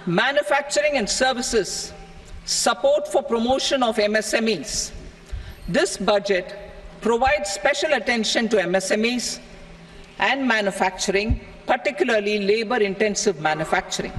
Manufacturing and services, support for promotion of MSMEs. This budget provides special attention to MSMEs and manufacturing, particularly labor-intensive manufacturing.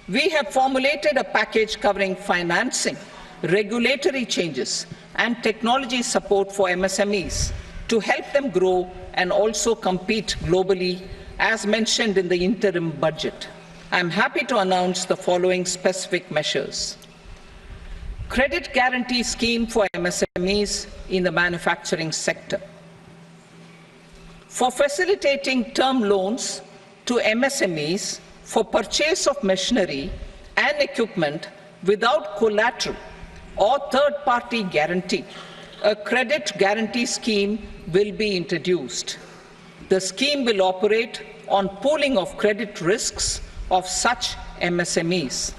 We have formulated a package covering financing, regulatory changes, and technology support for MSMEs to help them grow and also compete globally, as mentioned in the interim budget. I am happy to announce the following specific measures. Credit guarantee scheme for MSMEs in the manufacturing sector. For facilitating term loans to MSMEs for purchase of machinery and equipment without collateral or third-party guarantee, a credit guarantee scheme will be introduced. The scheme will operate on pooling of credit risks of such MSMEs.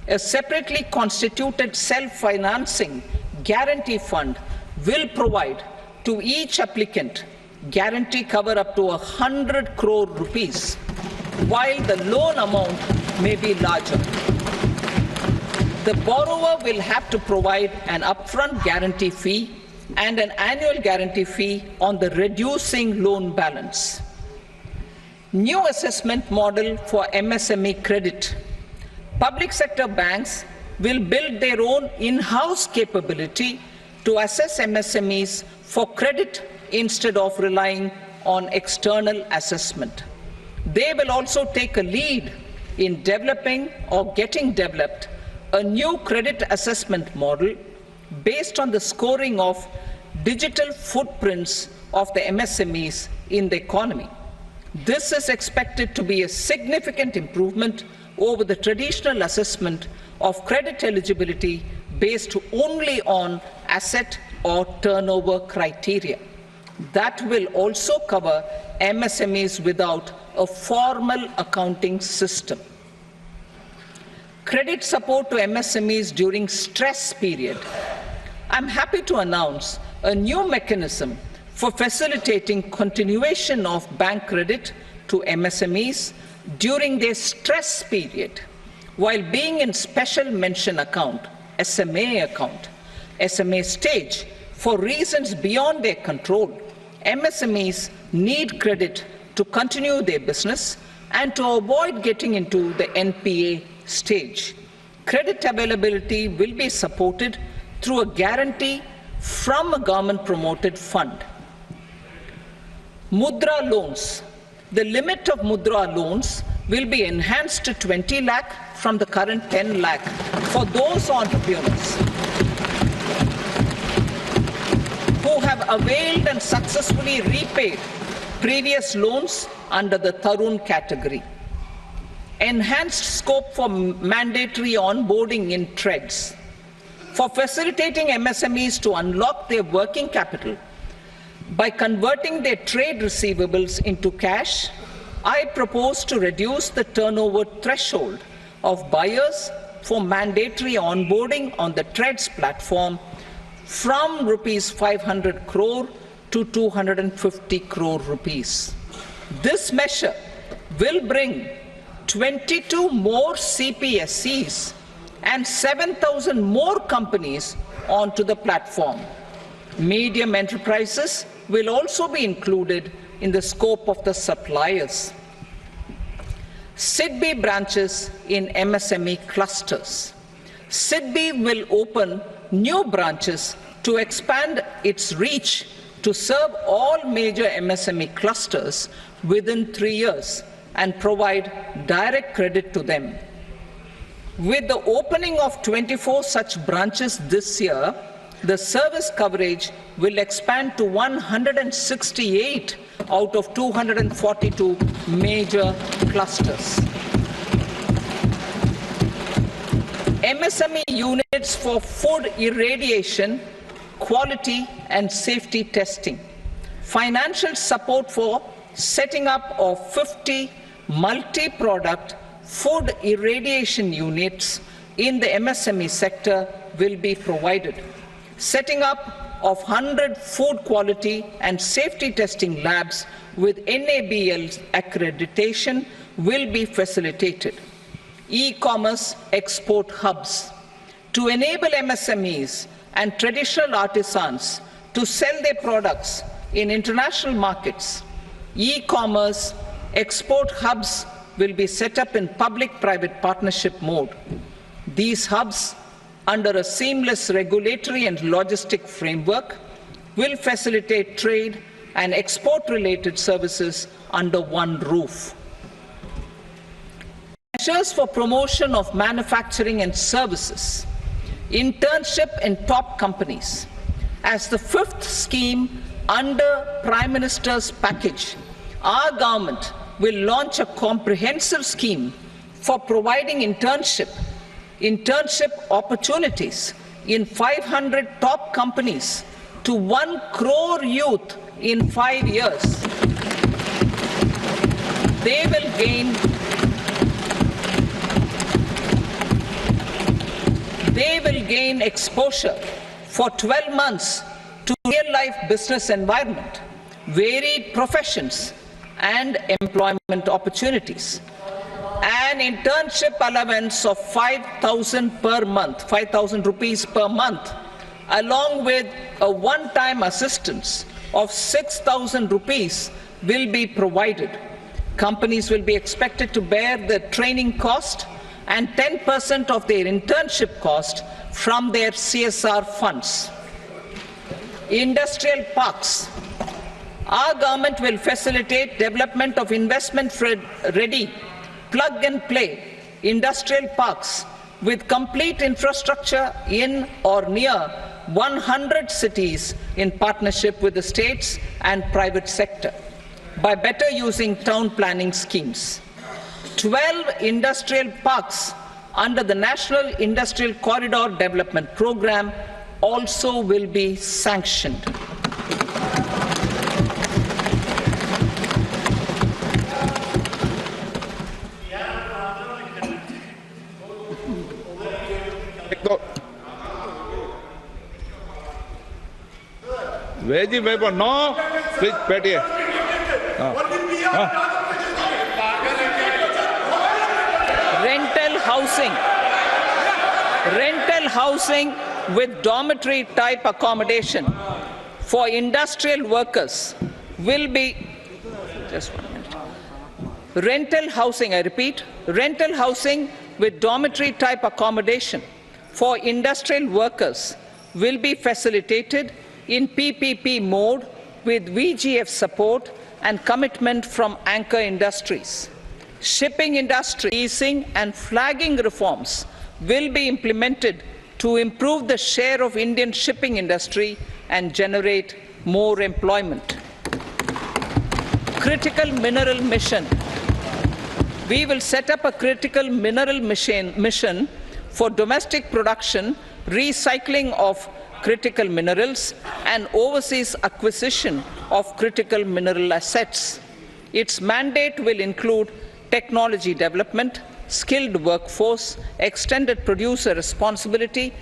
A separately constituted self-financing guarantee fund will provide to each applicant guarantee cover up to 100 crore rupees, while the loan amount may be larger. The borrower will have to provide an upfront guarantee fee and an annual guarantee fee on the reducing loan balance. New assessment model for MSME credit. Public sector banks will build their own in-house capability to assess MSMEs for credit instead of relying on external assessment. They will also take a lead in developing or getting developed a new credit assessment model based on the scoring of digital footprints of the MSMEs in the economy. This is expected to be a significant improvement over the traditional assessment of credit eligibility based only on asset or turnover criteria. That will also cover MSMEs without a formal accounting system. Credit support to MSMEs during stress period. I'm happy to announce a new mechanism for facilitating continuation of bank credit to MSMEs during their stress period while being in special mention account, SMA stage, for reasons beyond their control. MSMEs need credit to continue their business and to avoid getting into the NPA stage. Credit availability will be supported through a guarantee from a government-promoted fund. Mudra loans. The limit of Mudra loans will be enhanced to 20 lakh from the current 10 lakh for those entrepreneurs who have availed and successfully repaid previous loans under the Tarun category. Enhanced scope for mandatory onboarding in trades. For facilitating MSMEs to unlock their working capital by converting their trade receivables into cash, I propose to reduce the turnover threshold of buyers for mandatory onboarding on the trades platform from rupees 500 crore to 250 crore rupees. This measure will bring 22 more CPSCs and 7,000 more companies onto the platform. Medium enterprises will also be included in the scope of the suppliers. SIDBI branches in MSME clusters. SIDBI will open new branches to expand its reach to serve all major MSME clusters within 3 years and provide direct credit to them. With the opening of 24 such branches this year, the service coverage will expand to 168 out of 242 major clusters. MSME units for food irradiation, quality and safety testing. Financial support for setting up of 50 multi-product food irradiation units in the MSME sector will be provided. Setting up of 100 food quality and safety testing labs with NABL accreditation will be facilitated. e-commerce export hubs to enable MSMEs and traditional artisans to sell their products in international markets. E-commerce export hubs will be set up in public-private partnership mode. These hubs, under a seamless regulatory and logistic framework, will facilitate trade and export-related services under one roof. Measures for promotion of manufacturing and services, internship in top companies. As the fifth scheme under Prime Minister's package, our government will launch a comprehensive scheme for providing internship opportunities in 500 top companies to 1 crore youth in 5 years. They will gain exposure for 12 months to real-life business environment, varied professions, and employment opportunities. An internship allowance of 5,000 per month, 5,000 rupees per month, along with a one-time assistance of 6,000 rupees will be provided. Companies will be expected to bear the training cost and 10% of their internship cost from their CSR funds. Industrial parks. Our government will facilitate development of investment-ready, plug-and-play industrial parks with complete infrastructure in or near 100 cities in partnership with the states and private sector by better using town planning schemes. 12 industrial parks under the National Industrial Corridor Development Program also will be sanctioned. Veggie paper, no. Please, Petty. Rental housing with dormitory type accommodation for industrial workers will be, just 1 minute. Rental housing, I repeat, rental housing with dormitory type accommodation for industrial workers will be facilitated in PPP mode with VGF support and commitment from anchor industries. Shipping industry leasing and flagging reforms will be implemented to improve the share of Indian shipping industry and generate more employment. Critical mineral mission. We will set up a critical mineral mission for domestic production, recycling of critical minerals, and overseas acquisition of critical mineral assets. Its mandate will include technology development, skilled workforce, extended producer responsibility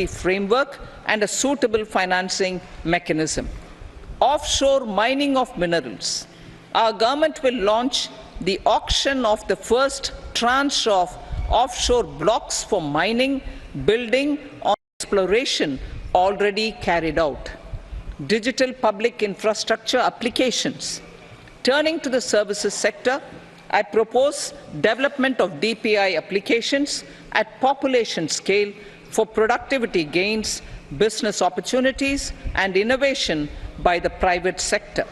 framework, and a suitable financing mechanism. Offshore mining of minerals. Our government will launch the auction of the first tranche of offshore blocks for mining, building, or exploration already carried out. Digital public infrastructure applications. Turning to the services sector, I propose development of DPI applications at population scale for productivity gains, business opportunities, and innovation by the private sector.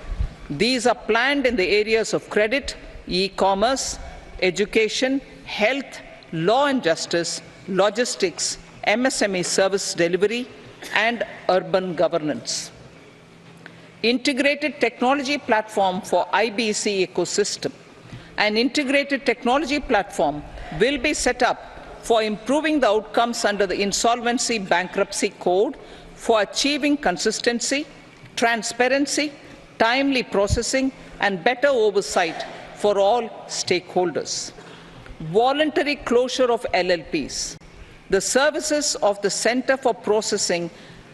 These are planned in the areas of credit, e-commerce, education, health, law and justice, logistics, MSME service delivery, and urban governance. Integrated technology platform for IBC ecosystem. An integrated technology platform will be set up for improving the outcomes under the Insolvency Bankruptcy Code for achieving consistency, transparency, timely processing, and better oversight for all stakeholders. Voluntary closure of LLPs. The services of the Center for Processing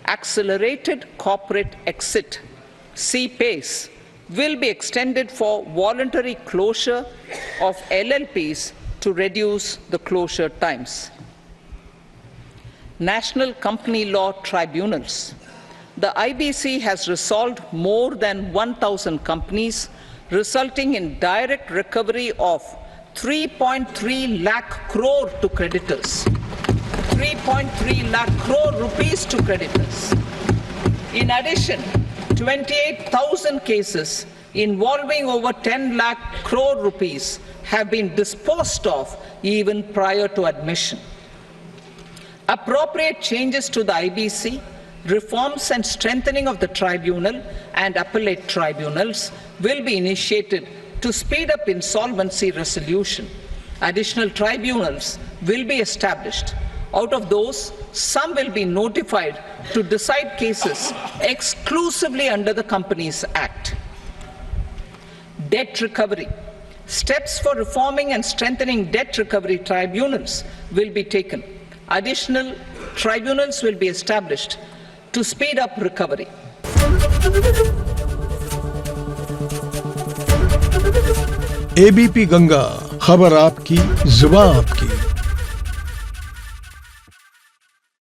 Accelerated Corporate Exit, CPACE, will be extended for voluntary closure of LLPs to reduce the closure times. National Company Law Tribunals. The IBC has resolved more than 1,000 companies, resulting in direct recovery of 3.3 lakh crore to creditors. 3.3 lakh crore rupees to creditors. In addition, 28,000 cases involving over 10 lakh crore rupees have been disposed of even prior to admission. Appropriate changes to the IBC, reforms and strengthening of the tribunal and appellate tribunals will be initiated to speed up insolvency resolution. Additional tribunals will be established. Out of those, some will be notified to decide cases exclusively under the Companies Act. Debt recovery. Steps for reforming and strengthening debt recovery tribunals will be taken. Additional tribunals will be established to speed up recovery. ABP Ganga, खबर आपकी, जुबान आपकी।